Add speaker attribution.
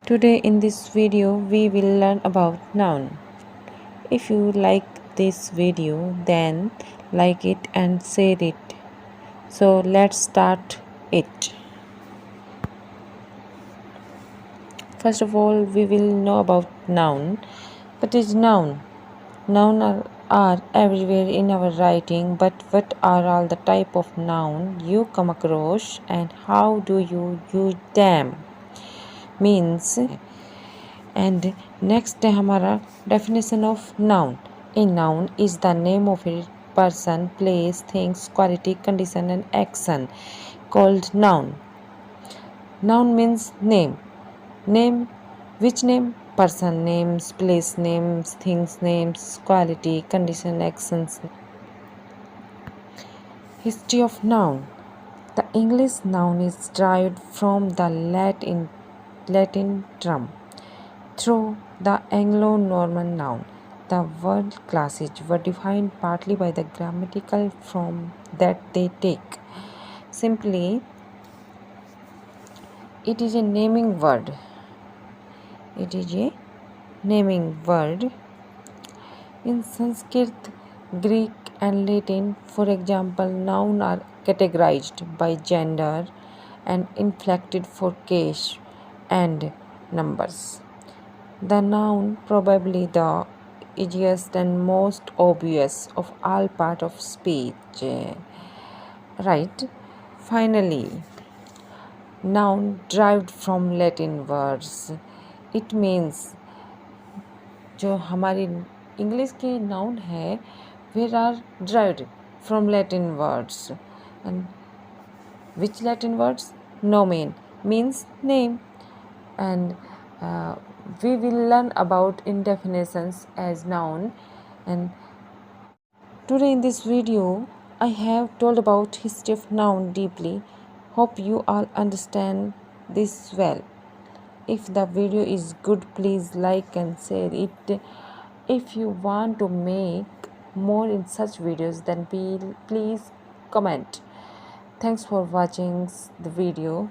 Speaker 1: Today in this video we will learn about noun. If you like this video then like it and share it. So let's start it. First of all we will know about noun. What is noun? Noun are everywhere in our writing, but what are all the type of noun you come across and how do you use them? Means and next है हमारा definition of noun. A noun is the name of a person, place, things, quality, condition and action called noun. Noun means name. Name, which name? Person names, place names, things names, quality, condition, actions. History of noun. The English noun is derived from the Latin term. Through the Anglo-Norman noun, the word classes were defined partly by the grammatical form that they take. Simply, it is a naming word. It is a naming word. In Sanskrit, Greek and Latin, for example, nouns are categorized by gender and inflected for case and numbers. The noun, probably the easiest and most obvious of all part of speech. Right? Finally, noun derived from Latin words. It means जो हमारी English के noun है where are derived from Latin words. And which Latin words? Nomen means name. And we will learn about indefinitions as noun. And today in this video I have told about history of noun deeply. Hope you all understand this well. If the video is good, please like and share it. If you want to make more in such videos, then please comment. Thanks for watching the video.